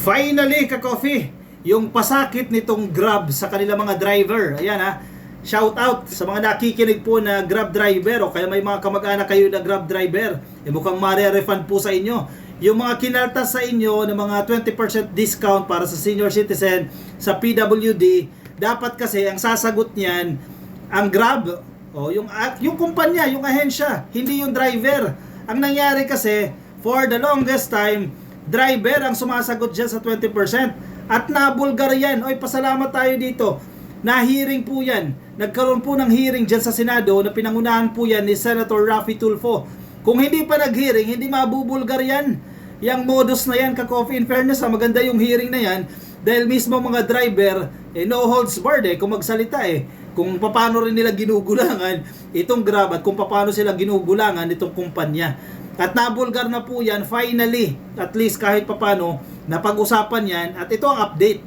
Finally, ka-coffee, yung pasakit nitong Grab sa kanilang mga driver. Ayan ha, shout out sa mga nakikinig po na Grab driver o kaya may mga kamag-anak kayo na Grab driver. Mukhang mare-refund po sa inyo. Yung mga kinaltas sa inyo ng mga 20% discount para sa senior citizen sa PWD, dapat kasi ang sasagot niyan ang Grab o yung kumpanya, yung ahensya, hindi yung driver. Ang nangyari kasi for the longest time, driver ang sumasagot dyan sa 20% at nabulgar yan. Oy, pasalamat tayo dito. Na-hearing po yan. Nagkaroon po ng hearing dyan sa Senado na pinangunahan po yan ni Senator Raffy Tulfo. Kung hindi pa nag-hearing, hindi mabubulgar yan. Yang modus na yan, ka-coffee. In fairness, maganda yung hearing na yan dahil mismo mga driver, no holds barred kung magsalita kung paano rin nila ginugulangan itong Grab at kung paano sila ginugulangan itong kumpanya. At nabulgar na po yan, finally, at least kahit papano, napag-usapan yan. At ito ang update.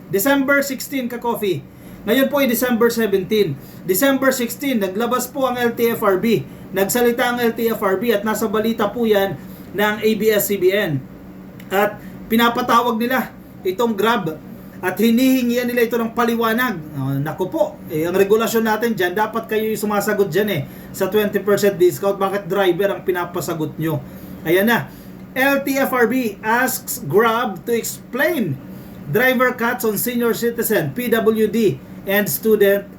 December 16, ka-coffee. Ngayon po ay December 17. December 16, naglabas po ang LTFRB. Nagsalita ang LTFRB at nasa balita po yan ng ABS-CBN. At pinapatawag nila itong Grab. At hinihingian nila ito ng paliwanag. Naku po, ang regulasyon natin dyan, dapat kayo yung sumasagot dyan sa 20% discount. Bakit driver ang pinapasagot nyo? Ayan na. LTFRB asks Grab to explain driver cuts on senior citizen, PWD, and student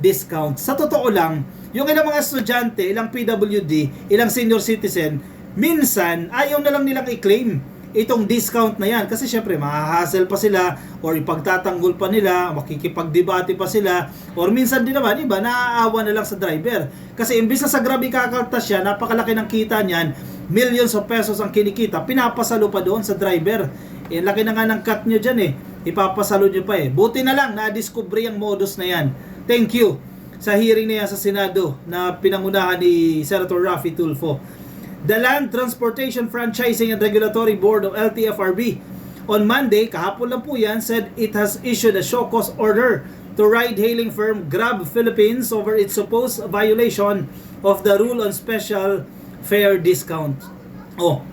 discount. Sa totoo lang, yung ilang mga estudyante, ilang PWD, ilang senior citizen, minsan ayaw na lang nilang i-claim itong discount na yan kasi syempre mahahassle pa sila or ipagtatanggol pa nila, makikipagdebate pa sila, or minsan din naman iba naaawa na lang sa driver kasi imbis na sa Grab ikakaltas siya, napakalaki ng kita niyan, millions of pesos ang kinikita, pinapasalo pa doon sa driver. Laki na nga ng cut nyo dyan ipapasalo nyo pa buti na lang na-discover yung modus na yan. Thank you sa hearing na yan sa Senado na pinangunahan ni Senator Raffy Tulfo. The Land Transportation Franchising and Regulatory Board of LTFRB on Monday, kahapon lang po yan, said it has issued a show cause order to ride-hailing firm Grab Philippines over its supposed violation of the rule on special fare discount.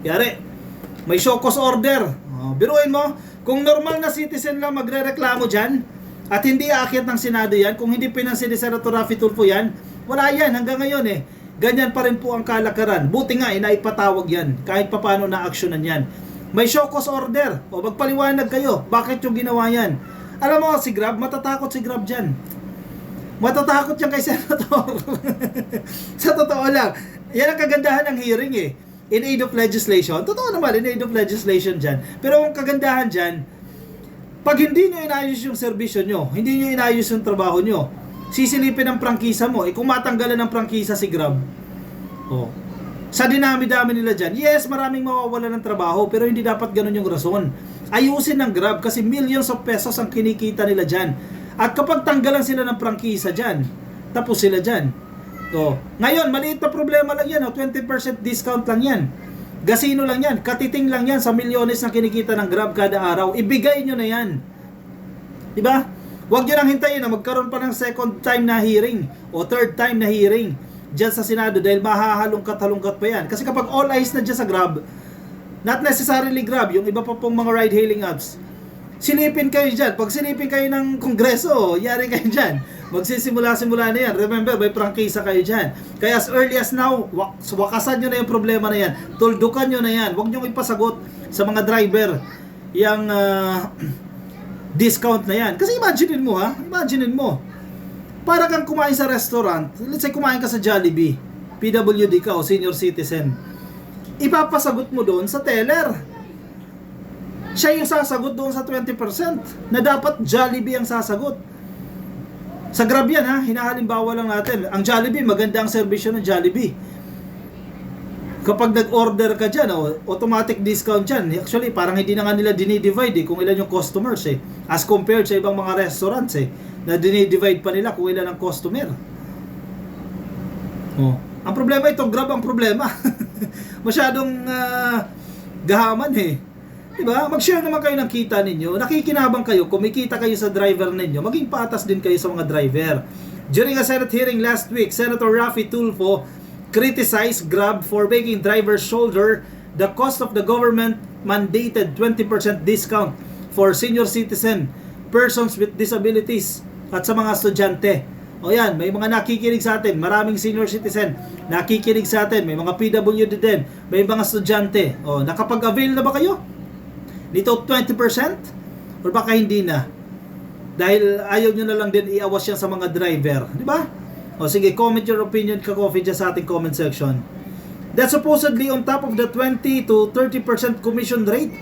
Yari, may show cause order. Biruin mo, kung normal na citizen lang magre-reklamo dyan at hindi aakyat ng Senado yan, kung hindi pinansin ni Senator Raffy Tulfo yan, wala yan hanggang ngayon ganyan pa rin po ang kalakaran. Buti nga, naipatawag yan. Kahit papano na-actionan yan. May show cause order. Magpaliwanag kayo. Bakit yung ginawa yan? Alam mo, si Grab, matatakot si Grab dyan. Matatakot yan kay Senator. Sa totoo lang. Yan ang kagandahan ng hearing In aid of legislation. Totoo naman, in aid of legislation dyan. Pero ang kagandahan dyan, pag hindi nyo inayos yung serbisyo nyo, hindi nyo inayos yung trabaho nyo, sisilipin ang prangkisa mo. Kung matanggalan ng prangkisa si Grab, sa dinami-dami nila dyan, yes, maraming mawawala ng trabaho, pero hindi dapat ganun yung rason. Ayusin ng Grab kasi millions of pesos ang kinikita nila dyan. At kapag tanggalan sila ng prangkisa dyan, tapos sila dyan. Ngayon, maliit na problema lang yan. 20% discount lang yan. Gasino lang yan. Katiting lang yan sa milyones na kinikita ng Grab kada araw. Ibigay nyo na yan. Diba? Huwag nyo nang hintayin na magkaroon pa ng second time na hearing o third time na hearing dyan sa Senado dahil mahahalungkat-halungkat pa yan. Kasi kapag all eyes na dyan sa Grab, not necessarily Grab, yung iba pa pong mga ride-hailing apps, silipin kayo dyan. Pag silipin kayo ng Kongreso, yari kayo dyan. Magsisimula-simula na yan. Remember, may prangkisa kayo dyan. Kaya as early as now, wakasan nyo na yung problema na yan. Tuldukan nyo na yan. Huwag nyo ipasagot sa mga driver yung discount na yan. Kasi imaginein mo. Para kang kumain sa restaurant, let's say kumain ka sa Jollibee, PWD ka o senior citizen, ipapasagot mo doon sa teller. Siya yung sasagot doon sa 20% na dapat Jollibee ang sasagot. Sa Grab yan hinahalimbawa lang natin. Ang Jollibee, maganda ang serbisyo ng Jollibee. Kapag nag-order ka dyan, automatic discount dyan. Actually, parang hindi na nga nila dinidivide kung ilan yung customers as compared sa ibang mga restaurants na dinidivide pa nila kung ilan ang customer. Ang problema ito, Grab ang problema. Masyadong gahaman Diba? Mag-share naman kayo ng kita ninyo. Nakikinabang kayo, kumikita kayo sa driver ninyo, maging patas din kayo sa mga driver. During a Senate hearing last week, Senator Raffy Tulfo criticized Grab for making drivers shoulder the cost of the government mandated 20% discount for senior citizen, persons with disabilities, at sa mga estudyante. O yan, may mga nakikinig sa atin, maraming senior citizen nakikinig sa atin, may mga PWD din, may mga estudyante. O, nakapag-avail na ba kayo nito 20%? Or baka hindi na? Dahil ayaw nyo na lang din iawas yan sa mga driver, di ba? O sige, comment your opinion ka coffee dyan sa ating comment section. That supposedly on top of the 20 to 30% commission rate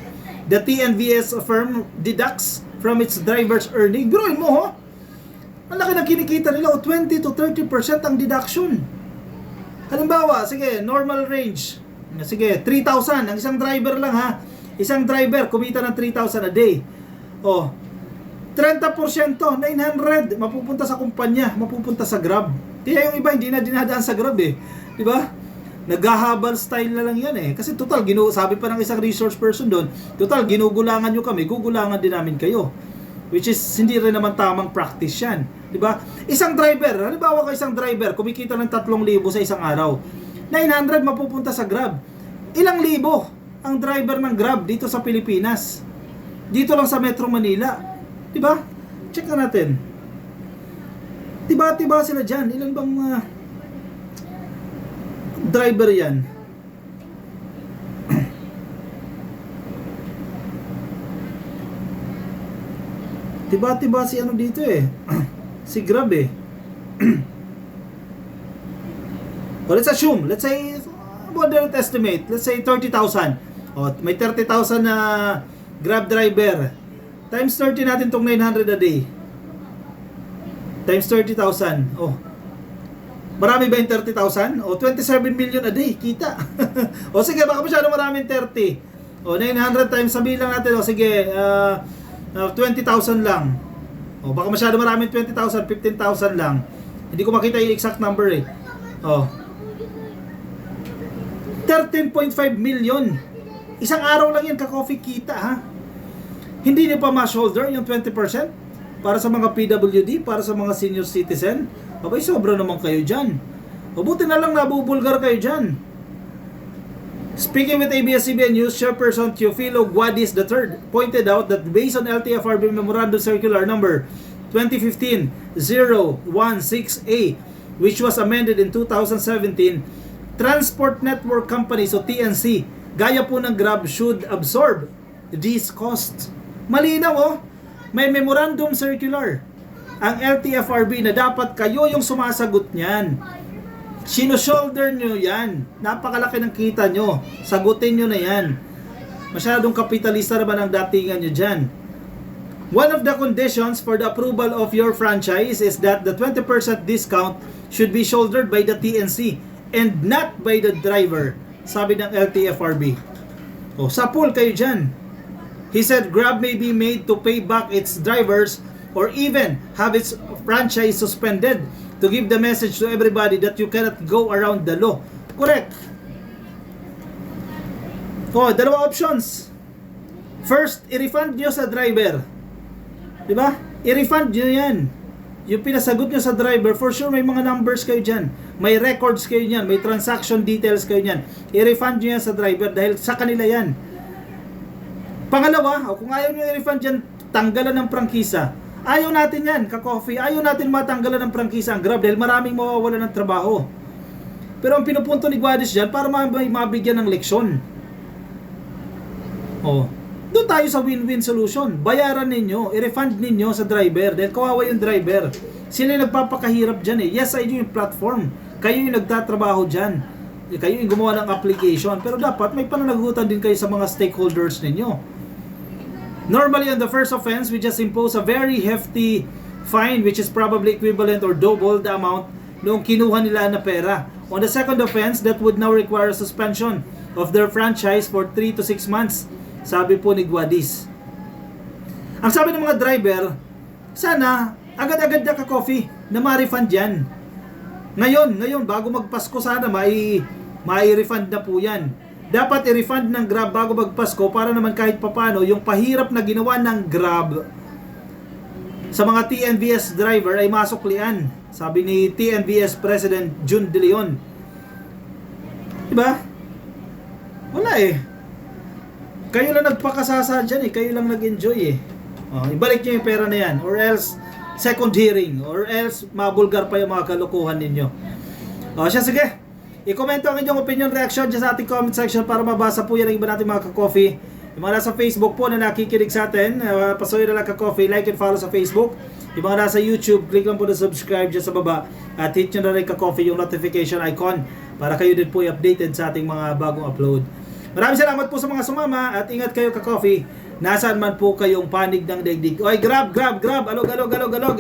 the TNVS firm deducts from its drivers' earning. Biruin mo, ho? Ang laki ng kinikita nila, 20 to 30% ang deduction. Halimbawa, sige, normal range. Sige, 3,000. Ang isang driver lang, ha? Isang driver, kumita ng 3,000 a day. O, 30%, 900, mapupunta sa kumpanya, mapupunta sa Grab. Kaya yung iba, hindi na dinadaan sa Grab, eh. Diba? Naghahabal style na lang yan, eh. Kasi total, sabi pa ng isang resource person doon, total, ginugulangan nyo kami, gugulangan din namin kayo. Which is, hindi rin naman tamang practice yan. Diba? Isang driver, halimbawa ka isang driver, kumikita ng 3,000 sa isang araw. 900 mapupunta sa Grab. Ilang libo ang driver ng Grab dito sa Pilipinas? Dito lang sa Metro Manila. Diba? Check na natin. Tiba-tiba sila dyan. Ilan bang driver yan? Tiba-tiba si ano dito eh. Si Grab eh. Well, let's assume. Let's say, moderate estimate. Let's say 30,000. Oh, may 30,000 na Grab driver. Times 30 natin tong 900 a day. Times 30,000. Oh. Marami ba yung 30,000? O, 27 million a day. Kita. O sige, baka masyado maraming 30. O, 900 times, sabihin lang natin. O sige, 20,000 lang. O, baka masyado maraming 20,000, 15,000 lang. Hindi ko makita yung exact number eh. O. 13.5 million. Isang araw lang yan ka-coffee kita, ha? Hindi niyo pa ma-shoulder yung 20% para sa mga PWD, para sa mga senior citizen. Abay, sobra naman kayo dyan. Mabuti na lang nabubulgar kayo dyan. Speaking with ABS-CBN News, Chairperson Teofilo Guadis III pointed out that based on LTFRB Memorandum Circular Number 2015-016A, which was amended in 2017, Transport Network Companies o TNC, gaya po ng Grab, should absorb these costs. Malinaw, oh. May memorandum circular ang LTFRB na dapat kayo yung sumasagot niyan. Sino-shoulder nyo yan. Napakalaki ng kita nyo. Sagutin nyo na yan. Masyadong kapitalista naman ang datingan nyo dyan. One of the conditions for the approval of your franchise is that the 20% discount should be shouldered by the TNC and not by the driver, sabi ng LTFRB. O, sa pool kayo dyan. He said Grab may be made to pay back its drivers or even have its franchise suspended to give the message to everybody that you cannot go around the law. Correct. O, dalawa options. First, i-refund nyo sa driver. Diba? I-refund nyo yan. Yung pinasagot nyo sa driver, for sure may mga numbers kayo dyan. May records kayo dyan. May transaction details kayo dyan. I-refund nyo yan sa driver dahil sa kanila yan. Pangalawa, kung ayaw nyo i-refund yan, tanggalan ng prangkisa. Ayaw natin yan, ka-coffee. Ayaw natin matanggalan ng prangkisa ang Grab dahil maraming mawawalan ng trabaho. Pero ang pinupunto ni Guadis dyan, para mabigyan ng leksyon. Oh, doon tayo sa win-win solution. Bayaran ninyo, i-refund ninyo sa driver dahil kawawa yung driver. Sila yung nagpapakahirap dyan eh. Yes, I do yung platform. Kayo yung nagtatrabaho dyan. Kayo yung gumawa ng application. Pero dapat may pananagutan din kayo sa mga stakeholders ninyo. Normally on the first offense, we just impose a very hefty fine which is probably equivalent or double the amount noong kinuha nila na pera. On the second offense, that would now require a suspension of their franchise for 3 to 6 months, sabi po ni Guadis. Ang sabi ng mga driver, sana agad-agad na ka-coffee na ma-refund yan. Ngayon, bago magpasko sana mai-refund na po yan. Dapat i-refund ng Grab bago magpasko para naman kahit papano yung pahirap na ginawa ng Grab sa mga TNVS driver ay masuklian, sabi ni TNVS President Jun De Leon. Diba? Wala eh. Kayo lang nagpakasasa dyan eh. Kayo lang nag-enjoy eh. Ibalik nyo yung pera na yan. Or else, second hearing. Or else, mabulgar pa yung mga kalokohan ninyo. Siya, sige. I-komento ang inyong opinion, reaction dyan sa ating comment section para mabasa po yan ang iba natin mga ka-coffee. Yung mga nasa Facebook po na nakikinig sa atin, pasuyo na lang ka-coffee, like and follow sa Facebook. Yung mga nasa YouTube, click lang po na subscribe dyan sa baba at hit nyo na rin ka-coffee yung notification icon para kayo din po i-updated sa ating mga bagong upload. Maraming salamat po sa mga sumama at ingat kayo ka-coffee. Nasaan man po kayong panig ng daigdig. Oy, grab! Alog!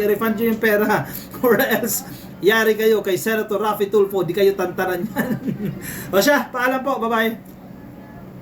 I-refund nyo yung pera. Or else, yari kayo kay Senator Raffy Tulfo. Di kayo tantanan yan. O siya, paalam po. Bye-bye.